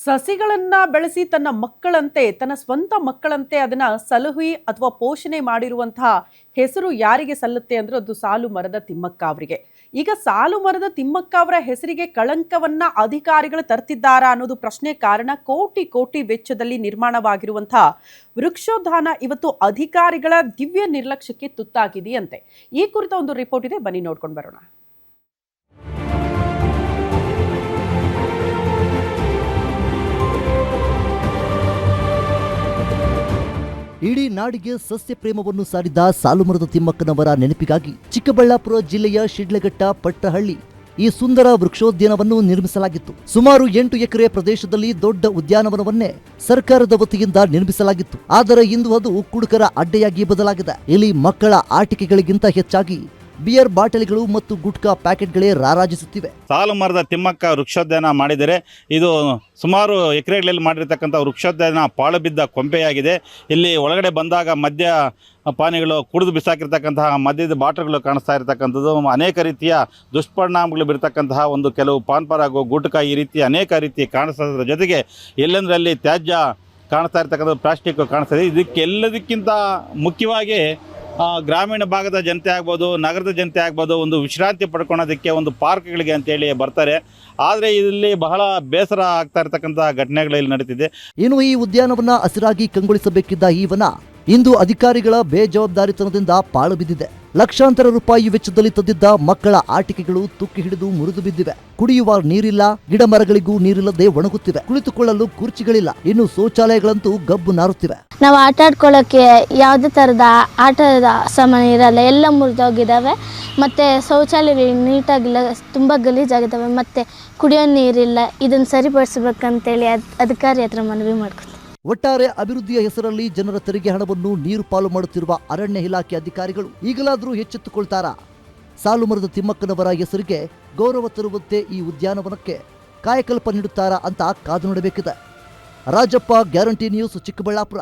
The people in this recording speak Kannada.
ಸಸಿಗಳನ್ನ ಬೆಳೆಸಿ ತನ್ನ ಮಕ್ಕಳಂತೆ ತನ್ನ ಸ್ವಂತ ಮಕ್ಕಳಂತೆ ಅದನ್ನ ಸಲಹಿ ಅಥವಾ ಪೋಷಣೆ ಮಾಡಿರುವಂತಹ ಹೆಸರು ಯಾರಿಗೆ ಸಲ್ಲುತ್ತೆ ಅಂದ್ರೆ ಅದು ಸಾಲು ಮರದ ತಿಮ್ಮಕ್ಕ ಅವರಿಗೆ. ಈಗ ಸಾಲು ಮರದ ತಿಮ್ಮಕ್ಕ ಅವರ ಹೆಸರಿಗೆ ಕಳಂಕವನ್ನ ಅಧಿಕಾರಿಗಳು ತರ್ತಿದ್ದಾರಾ ಅನ್ನೋದು ಪ್ರಶ್ನೆ. ಕಾರಣ ಕೋಟಿ ಕೋಟಿ ವೆಚ್ಚದಲ್ಲಿ ನಿರ್ಮಾಣವಾಗಿರುವಂತಹ ವೃಕ್ಷೋದ್ಯಾನ ಇವತ್ತು ಅಧಿಕಾರಿಗಳ ದಿವ್ಯ ನಿರ್ಲಕ್ಷ್ಯಕ್ಕೆ ತುತ್ತಾಗಿದೆಯಂತೆ. ಈ ಕುರಿತ ಒಂದು ರಿಪೋರ್ಟ್ ಇದೆ, ಬನ್ನಿ ನೋಡ್ಕೊಂಡು ಬರೋಣ. ಇಡೀ ನಾಡಿಗೆ ಸಸ್ಯ ಪ್ರೇಮವನ್ನು ಸಾರಿದ ಸಾಲುಮರದ ತಿಮ್ಮಕ್ಕನವರ ನೆನಪಿಗಾಗಿ ಚಿಕ್ಕಬಳ್ಳಾಪುರ ಜಿಲ್ಲೆಯ ಶಿಡ್ಲಘಟ್ಟ ಪಟ್ಟಹಳ್ಳಿ ಈ ಸುಂದರ ವೃಕ್ಷೋದ್ಯಾನವನ್ನು ನಿರ್ಮಿಸಲಾಗಿತ್ತು. ಸುಮಾರು 8 ಎಕರೆ ಪ್ರದೇಶದಲ್ಲಿ ದೊಡ್ಡ ಉದ್ಯಾನವನವನ್ನೇ ಸರ್ಕಾರದ ವತಿಯಿಂದ ನಿರ್ಮಿಸಲಾಗಿತ್ತು. ಆದರೆ ಇಂದು ಅದು ಕುಡುಕರ ಅಡ್ಡೆಯಾಗಿ ಬದಲಾಗಿದೆ. ಇಲ್ಲಿ ಮಕ್ಕಳ ಆಟಿಕೆಗಳಿಗಿಂತ ಹೆಚ್ಚಾಗಿ ಬಿಯರ್ ಬಾಟಲಿಗಳು ಮತ್ತು ಗುಟ್ಕಾ ಪ್ಯಾಕೆಟ್ಗಳೇ ರಾರಾಜಿಸುತ್ತಿವೆ. ಸಾಲು ಮರದ ತಿಮ್ಮಕ್ಕ ವೃಕ್ಷೋದ್ಯಾನ ಮಾಡಿದರೆ ಇದು ಸುಮಾರು ಎಕರೆಗಳಲ್ಲಿ ಮಾಡಿರ್ತಕ್ಕಂಥ ವೃಕ್ಷೋದ್ಯಾನ ಪಾಳು ಬಿದ್ದ ಕೊಂಪೆಯಾಗಿದೆ. ಇಲ್ಲಿ ಒಳಗಡೆ ಬಂದಾಗ ಮದ್ಯ ಪಾನೀಯಗಳು ಕುಡಿದು ಬಿಸಾಕಿರ್ತಕ್ಕಂತಹ ಮದ್ಯದ ಬಾಟಲ್ಗಳು ಕಾಣಿಸ್ತಾ ಇರತಕ್ಕಂಥದ್ದು, ಅನೇಕ ರೀತಿಯ ದುಷ್ಪರಿಣಾಮಗಳು ಬೀರ್ತಕ್ಕಂತಹ ಒಂದು ಕೆಲವು ಪಾನ್ಪರಾಗು ಗುಟ್ಕಾ ಈ ರೀತಿ ಅನೇಕ ರೀತಿ ಕಾಣಿಸೋದ್ರ ಜೊತೆಗೆ ಎಲ್ಲೆಂದರಲ್ಲಿ ತ್ಯಾಜ್ಯ ಕಾಣಿಸ್ತಾ ಇರ್ತಕ್ಕಂಥ ಪ್ಲಾಸ್ಟಿಕ್ ಕಾಣಿಸ್ತಾ ಇದೆ. ಇದಕ್ಕೆಲ್ಲದಕ್ಕಿಂತ ಮುಖ್ಯವಾಗಿ ಗ್ರಾಮೀಣ ಭಾಗದ ಜನತೆ ಆಗ್ಬೋದು, ನಗರದ ಜನತೆ ಆಗ್ಬೋದು, ಒಂದು ವಿಶ್ರಾಂತಿ ಪಡ್ಕೊಳೋದಕ್ಕೆ ಒಂದು ಪಾರ್ಕ್ಗಳಿಗೆ ಅಂತೇಳಿ ಬರ್ತಾರೆ. ಆದರೆ ಇಲ್ಲಿ ಬಹಳ ಬೇಸರ ಆಗ್ತಾ ಇರ್ತಕ್ಕಂಥ ಘಟನೆಗಳು ಇಲ್ಲಿ ನಡೀತಿದೆ. ಇನ್ನು ಈ ಉದ್ಯಾನವನ್ನ ಹಸಿರಾಗಿ ಕಂಗೊಳಿಸಬೇಕಿದ್ದ ಈ ವನ ಇಂದು ಅಧಿಕಾರಿಗಳ ಬೇಜವಾಬ್ದಾರಿತನದಿಂದ ಪಾಳು ಬಿದ್ದಿದೆ. ಲಕ್ಷಾಂತರ ರೂಪಾಯಿ ವೆಚ್ಚದಲ್ಲಿ ತಂದಿದ್ದ ಮಕ್ಕಳ ಆಟಿಕೆಗಳು ತುಕ್ಕಿ ಹಿಡಿದು ಮುರಿದು ಬಿದ್ದಿವೆ. ಕುಡಿಯುವ ನೀರಿಲ್ಲ, ಗಿಡ ಮರಗಳಿಗೂ ನೀರಿಲ್ಲದೆ ಒಣಗುತ್ತಿವೆ. ಕುಳಿತುಕೊಳ್ಳಲು ಕುರ್ಚಿಗಳಿಲ್ಲ, ಇನ್ನು ಶೌಚಾಲಯಗಳಂತೂ ಗಬ್ಬು ನಾರುತ್ತಿವೆ. ನಾವು ಆಟ ಆಡ್ಕೊಳ್ಳೋಕ್ಕೆ ಯಾವುದೇ ಥರದ ಆಟದ ಸಾಮಾನು ಇರಲ್ಲ, ಎಲ್ಲ ಮುರಿದೋಗಿದ್ದಾವೆ. ಮತ್ತು ಶೌಚಾಲಯ ನೀಟಾಗಿಲ್ಲ, ತುಂಬ ಗಲೀಜಾಗಿದ್ದಾವೆ. ಮತ್ತು ಕುಡಿಯೋ ನೀರಿಲ್ಲ. ಇದನ್ನು ಸರಿಪಡಿಸ್ಬೇಕಂತೇಳಿ ಅಧಿಕಾರಿ ಹತ್ರ ಮನವಿ ಮಾಡ್ಕೊತೀವಿ. ಒಟ್ಟಾರೆ ಅಭಿವೃದ್ಧಿಯ ಹೆಸರಲ್ಲಿ ಜನರ ತೆರಿಗೆ ಹಣವನ್ನು ನೀರು ಪಾಲು ಮಾಡುತ್ತಿರುವ ಅರಣ್ಯ ಇಲಾಖೆ ಅಧಿಕಾರಿಗಳು ಈಗಲಾದರೂ ಎಚ್ಚೆತ್ತುಕೊಳ್ತಾರಾ? ಸಾಲು ಮರದ ತಿಮ್ಮಕ್ಕನವರ ಹೆಸರಿಗೆ ಗೌರವ ತರುವಂತೆ ಈ ಉದ್ಯಾನವನಕ್ಕೆ ಕಾಯಕಲ್ಪ ನೀಡುತ್ತಾರಾ ಅಂತ ಕಾದು ನೋಡಬೇಕಿದೆ. Rajappa, guarantee news, Chikkaballapur.